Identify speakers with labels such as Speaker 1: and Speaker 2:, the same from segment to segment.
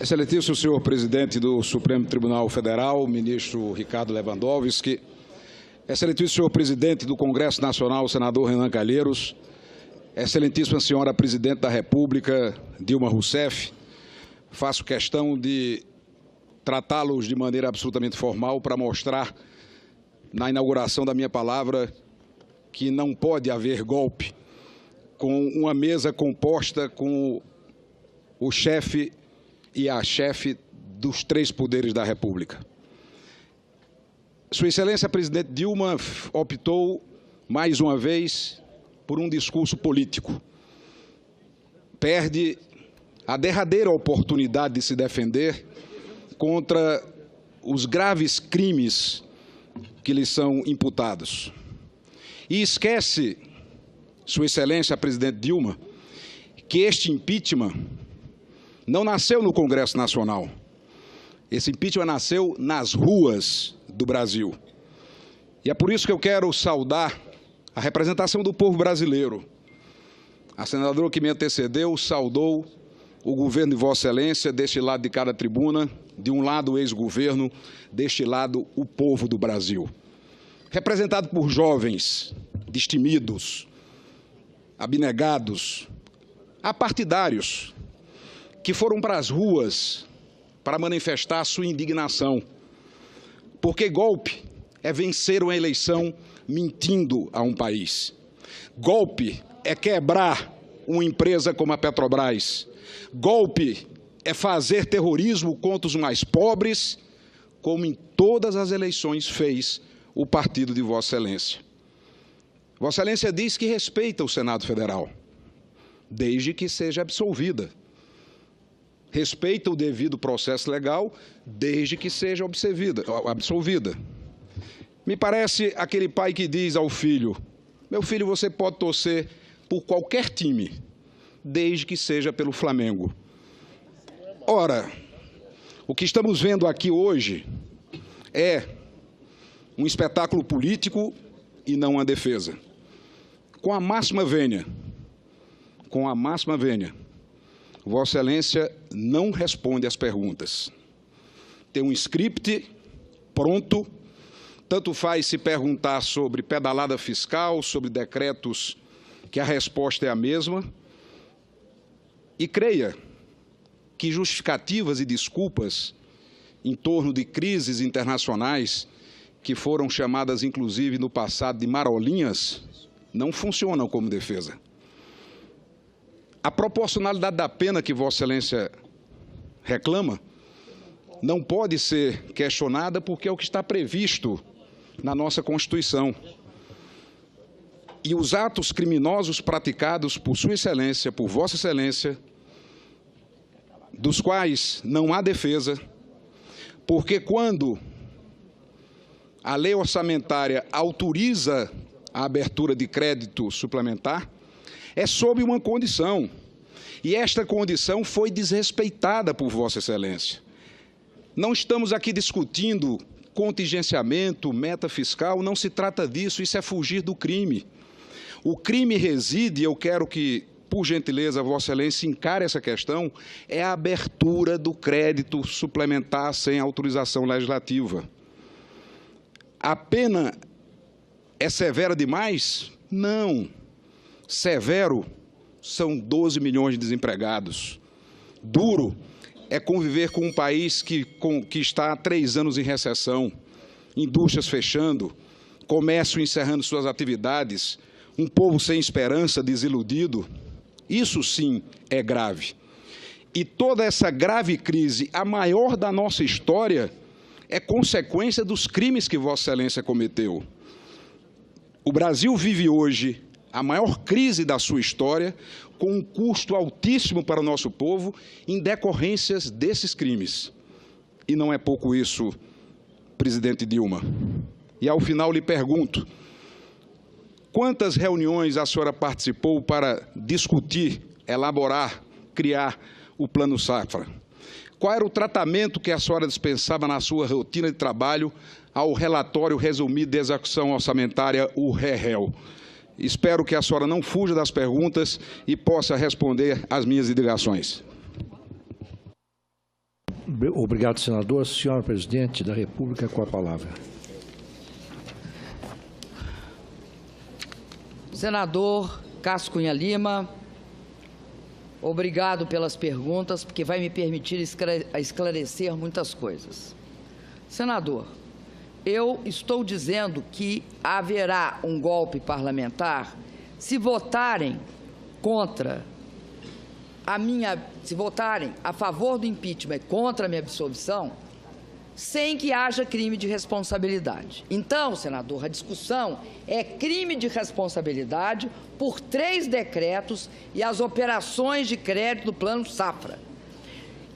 Speaker 1: Excelentíssimo senhor presidente do Supremo Tribunal Federal, ministro Ricardo Lewandowski, excelentíssimo senhor presidente do Congresso Nacional, senador Renan Calheiros, excelentíssima senhora presidente da República, Dilma Rousseff, faço questão de tratá-los de maneira absolutamente formal para mostrar, na inauguração da minha palavra, que não pode haver golpe com uma mesa composta com o chefe e a chefe dos três poderes da República. Sua Excelência, a presidente Dilma, optou, mais uma vez, por um discurso político. Perde a derradeira oportunidade de se defender contra os graves crimes que lhe são imputados. E esquece, Sua Excelência, a presidente Dilma, que este impeachment não nasceu no Congresso Nacional. Esse impeachment nasceu nas ruas do Brasil. E é por isso que eu quero saudar a representação do povo brasileiro. A senadora que me antecedeu saudou o governo de Vossa Excelência, deste lado de cada tribuna, de um lado o ex-governo, deste lado o povo do Brasil. Representado por jovens destemidos, abnegados, apartidários, que foram para as ruas para manifestar sua indignação. Porque golpe é vencer uma eleição mentindo a um país. Golpe é quebrar uma empresa como a Petrobras. Golpe é fazer terrorismo contra os mais pobres, como em todas as eleições fez o partido de Vossa Excelência. Vossa Excelência diz que respeita o Senado Federal, desde que seja absolvida. Respeita o devido processo legal, desde que seja absolvida. Me parece aquele pai que diz ao filho: meu filho, você pode torcer por qualquer time, desde que seja pelo Flamengo. Ora, o que estamos vendo aqui hoje é um espetáculo político e não uma defesa. Com a máxima vênia, Vossa Excelência não responde às perguntas. Tem um script pronto, tanto faz se perguntar sobre pedalada fiscal, sobre decretos, que a resposta é a mesma. E creia que justificativas e desculpas em torno de crises internacionais, que foram chamadas, inclusive, no passado de marolinhas, não funcionam como defesa. A proporcionalidade da pena que Vossa Excelência reclama não pode ser questionada porque é o que está previsto na nossa Constituição. E os atos criminosos praticados por Sua Excelência, por Vossa Excelência, dos quais não há defesa, porque quando a lei orçamentária autoriza a abertura de crédito suplementar, é sob uma condição, e esta condição foi desrespeitada por Vossa Excelência. Não estamos aqui discutindo contingenciamento, meta fiscal, não se trata disso, isso é fugir do crime. O crime reside, eu quero que, por gentileza, Vossa Excelência encare essa questão, é a abertura do crédito suplementar sem autorização legislativa. A pena é severa demais? Não. Severo são 12 milhões de desempregados. Duro é conviver com um país que está há 3 anos em recessão, indústrias fechando, comércio encerrando suas atividades, um povo sem esperança, desiludido. Isso sim é grave. E toda essa grave crise, a maior da nossa história, é consequência dos crimes que Vossa Excelência cometeu. O Brasil vive hoje a maior crise da sua história, com um custo altíssimo para o nosso povo, em decorrências desses crimes. E não é pouco isso, presidente Dilma. E, ao final, lhe pergunto, quantas reuniões a senhora participou para discutir, elaborar, criar o Plano Safra? Qual era o tratamento que a senhora dispensava na sua rotina de trabalho ao relatório resumido de execução orçamentária, o REREL? Espero que a senhora não fuja das perguntas e possa responder às minhas indagações.
Speaker 2: Obrigado, senador. Senhora Presidente da República, com a palavra.
Speaker 3: Senador Cássio Cunha Lima, obrigado pelas perguntas, porque vai me permitir esclarecer muitas coisas. Senador, eu estou dizendo que haverá um golpe parlamentar se votarem contra se votarem a favor do impeachment e contra a minha absolvição, sem que haja crime de responsabilidade. Então, senador, a discussão é crime de responsabilidade por 3 decretos e as operações de crédito do Plano Safra.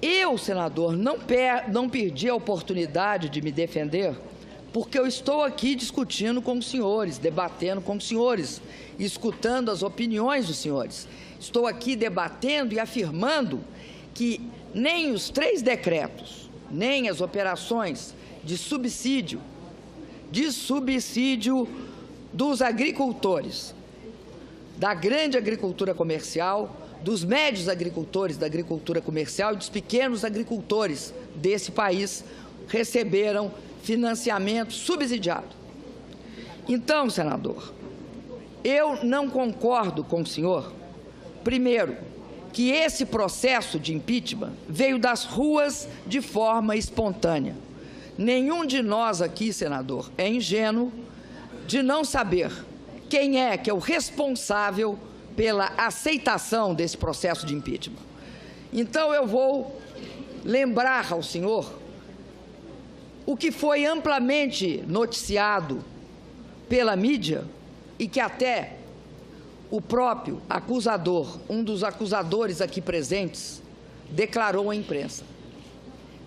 Speaker 3: Eu, senador, não perdi a oportunidade de me defender, porque eu estou aqui discutindo com os senhores, debatendo com os senhores, escutando as opiniões dos senhores. Estou aqui debatendo e afirmando que nem os 3 decretos, nem as operações de subsídio dos agricultores, da grande agricultura comercial, dos médios agricultores da agricultura comercial e dos pequenos agricultores desse país receberam financiamento subsidiado. Então, senador, eu não concordo com o senhor, primeiro, que esse processo de impeachment veio das ruas de forma espontânea. Nenhum de nós aqui, senador, é ingênuo de não saber quem é que é o responsável pela aceitação desse processo de impeachment. Então, eu vou lembrar ao senhor o que foi amplamente noticiado pela mídia e que até o próprio acusador, um dos acusadores aqui presentes, declarou à imprensa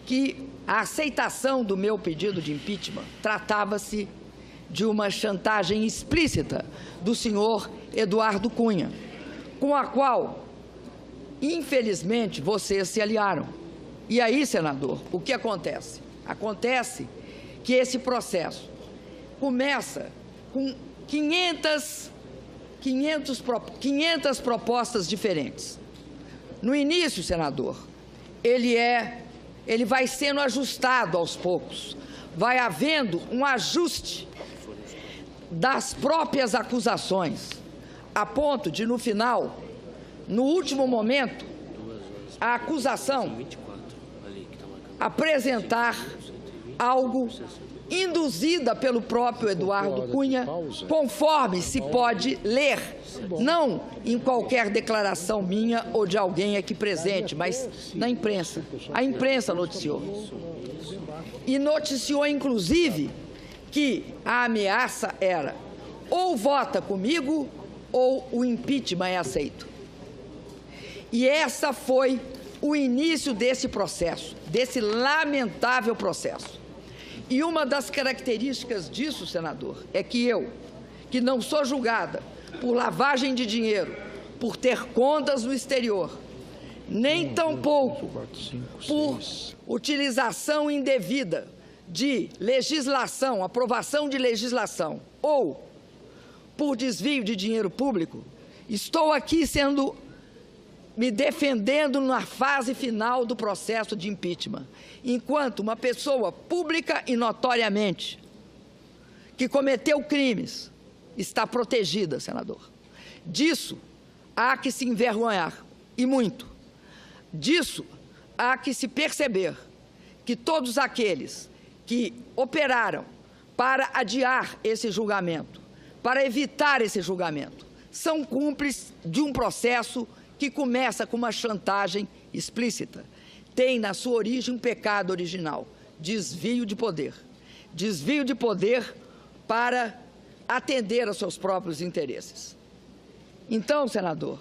Speaker 3: que a aceitação do meu pedido de impeachment tratava-se de uma chantagem explícita do senhor Eduardo Cunha, com a qual, infelizmente, vocês se aliaram. E aí, senador, o que acontece? Acontece que esse processo começa com 500 propostas diferentes. No início, senador, ele vai sendo ajustado aos poucos. Vai havendo um ajuste das próprias acusações, a ponto de, no final, no último momento, a acusação apresentar algo induzida pelo próprio Eduardo Cunha, conforme se pode ler, não em qualquer declaração minha ou de alguém aqui presente, mas na imprensa. A imprensa noticiou. E noticiou, inclusive, que a ameaça era ou vota comigo ou o impeachment é aceito. E essa foi o início desse processo, desse lamentável processo. E uma das características disso, senador, é que eu, que não sou julgada por lavagem de dinheiro, por ter contas no exterior, nem tampouco por utilização indevida de legislação, aprovação de legislação, ou por desvio de dinheiro público, estou aqui me defendendo na fase final do processo de impeachment, enquanto uma pessoa pública e notoriamente que cometeu crimes está protegida, senador. Disso há que se envergonhar, e muito. Disso há que se perceber que todos aqueles que operaram para adiar esse julgamento, para evitar esse julgamento, são cúmplices de um processo que começa com uma chantagem explícita. Tem na sua origem um pecado original, desvio de poder. Desvio de poder para atender aos seus próprios interesses. Então, senador,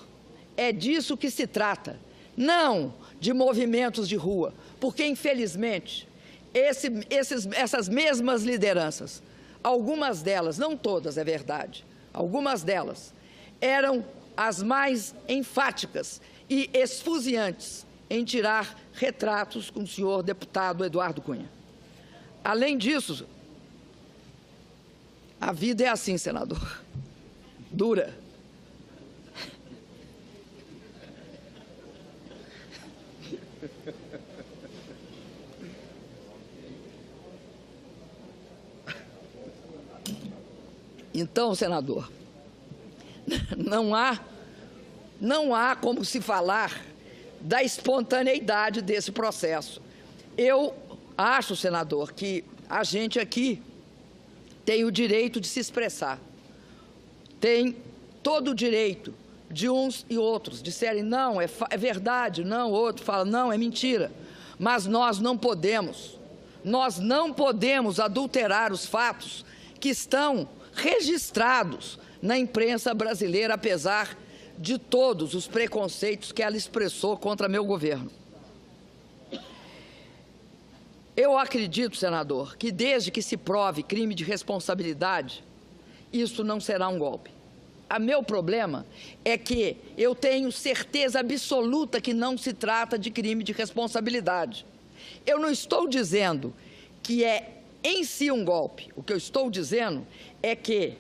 Speaker 3: é disso que se trata, não de movimentos de rua, porque, infelizmente, essas mesmas lideranças, algumas delas, não todas, é verdade, algumas delas eram as mais enfáticas e esfuziantes em tirar retratos com o senhor deputado Eduardo Cunha. Além disso, a vida é assim, senador, dura. Então, senador, não há como se falar da espontaneidade desse processo. Eu acho, senador, que a gente aqui tem o direito de se expressar, tem todo o direito de uns e outros disserem não, é verdade, não, outro fala não, é mentira, mas nós não podemos adulterar os fatos que estão registrados na imprensa brasileira, apesar de todos os preconceitos que ela expressou contra meu governo. Eu acredito, senador, que desde que se prove crime de responsabilidade, isso não será um golpe. O meu problema é que eu tenho certeza absoluta que não se trata de crime de responsabilidade. Eu não estou dizendo que é em si um golpe. O que eu estou dizendo é que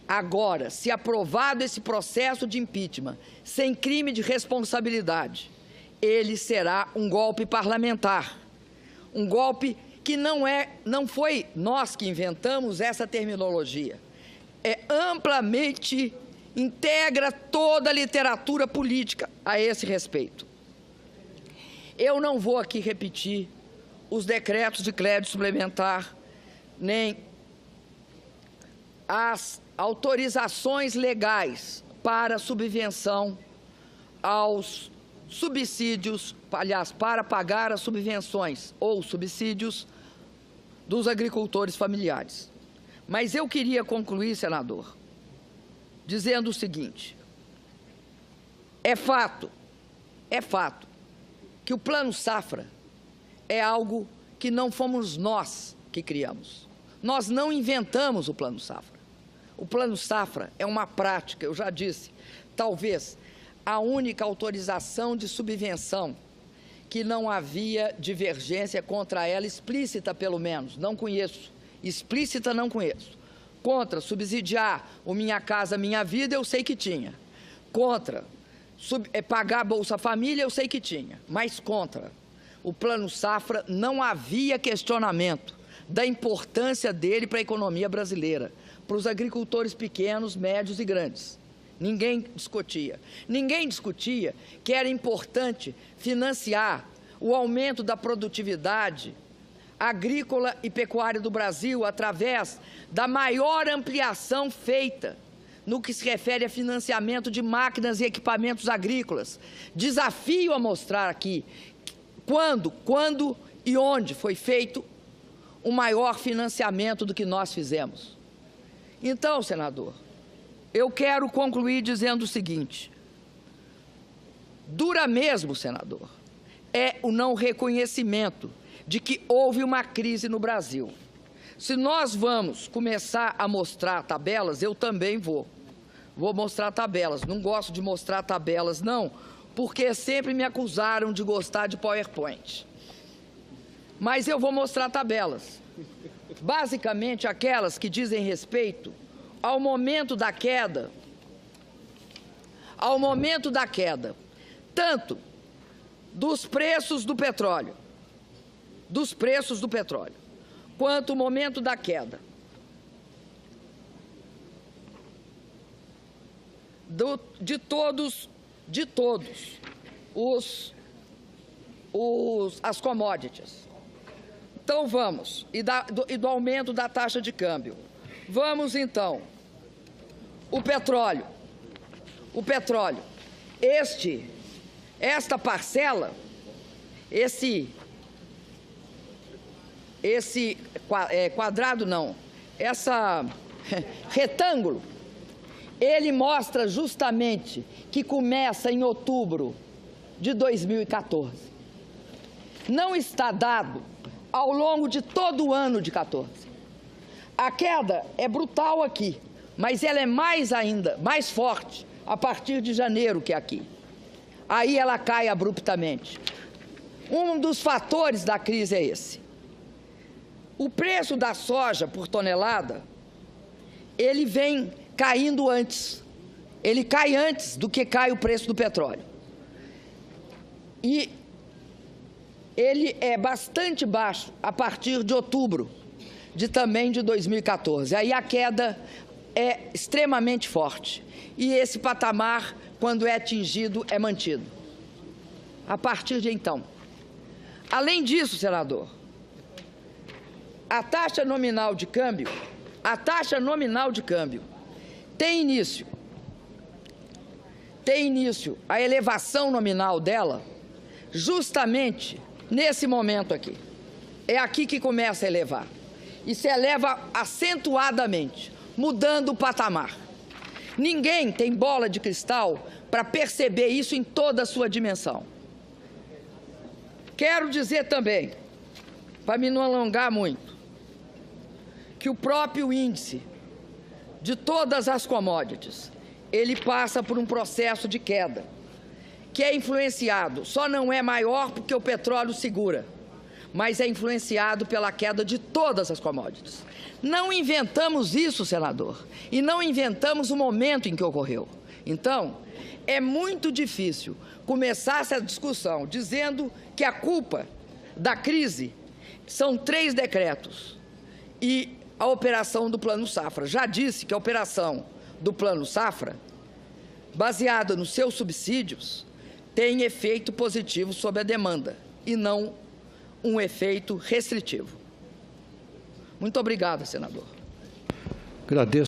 Speaker 3: agora, se aprovado esse processo de impeachment sem crime de responsabilidade, ele será um golpe parlamentar. Um golpe que não foi nós que inventamos essa terminologia. É amplamente, integra toda a literatura política a esse respeito. Eu não vou aqui repetir os decretos de crédito suplementar, nem as autorizações legais para subvenção aos subsídios, aliás, para pagar as subvenções ou subsídios dos agricultores familiares. Mas eu queria concluir, senador, dizendo o seguinte: é fato que o Plano Safra é algo que não fomos nós que criamos. Nós não inventamos o Plano Safra. O Plano Safra é uma prática, eu já disse, talvez a única autorização de subvenção que não havia divergência contra ela, explícita pelo menos, não conheço, explícita não conheço. Contra subsidiar o Minha Casa Minha Vida, eu sei que tinha. Contra pagar a Bolsa Família, eu sei que tinha. Mas contra o Plano Safra não havia questionamento da importância dele para a economia brasileira, para os agricultores pequenos, médios e grandes. Ninguém discutia. Ninguém discutia que era importante financiar o aumento da produtividade agrícola e pecuária do Brasil através da maior ampliação feita no que se refere a financiamento de máquinas e equipamentos agrícolas. Desafio a mostrar aqui quando e onde foi feito o maior financiamento do que nós fizemos. Então, senador, eu quero concluir dizendo o seguinte: dura mesmo, senador, é o não reconhecimento de que houve uma crise no Brasil. Se nós vamos começar a mostrar tabelas, eu também vou mostrar tabelas. Não gosto de mostrar tabelas, não, porque sempre me acusaram de gostar de PowerPoint. Mas eu vou mostrar tabelas. Basicamente, aquelas que dizem respeito ao momento da queda, tanto dos preços do petróleo, quanto o momento da queda de todos as commodities. Então, vamos, e do aumento da taxa de câmbio. Vamos, então, o petróleo. Esta parcela, esse quadrado não, retângulo, ele mostra justamente que começa em outubro de 2014. Não está dado ao longo de todo o ano de 14. A queda é brutal aqui, mas ela é mais forte a partir de janeiro que aqui. Aí ela cai abruptamente. Um dos fatores da crise é esse. O preço da soja por tonelada, ele vem caindo antes. Ele cai antes do que cai o preço do petróleo. E ele é bastante baixo a partir de outubro também de 2014. Aí a queda é extremamente forte e esse patamar, quando é atingido, é mantido. A partir de então. Além disso, senador, a taxa nominal de câmbio tem início a elevação nominal dela justamente nesse momento aqui. É aqui que começa a elevar. E se eleva acentuadamente, mudando o patamar. Ninguém tem bola de cristal para perceber isso em toda a sua dimensão. Quero dizer também, para me não alongar muito, que o próprio índice de todas as commodities, ele passa por um processo de queda, que é influenciado, só não é maior porque o petróleo segura, mas é influenciado pela queda de todas as commodities. Não inventamos isso, senador, e não inventamos o momento em que ocorreu. Então, é muito difícil começar essa discussão dizendo que a culpa da crise são 3 decretos e a operação do Plano Safra. Já disse que a operação do Plano Safra, baseada nos seus subsídios, tem efeito positivo sobre a demanda e não um efeito restritivo. Muito obrigada, senador.
Speaker 2: Agradeço.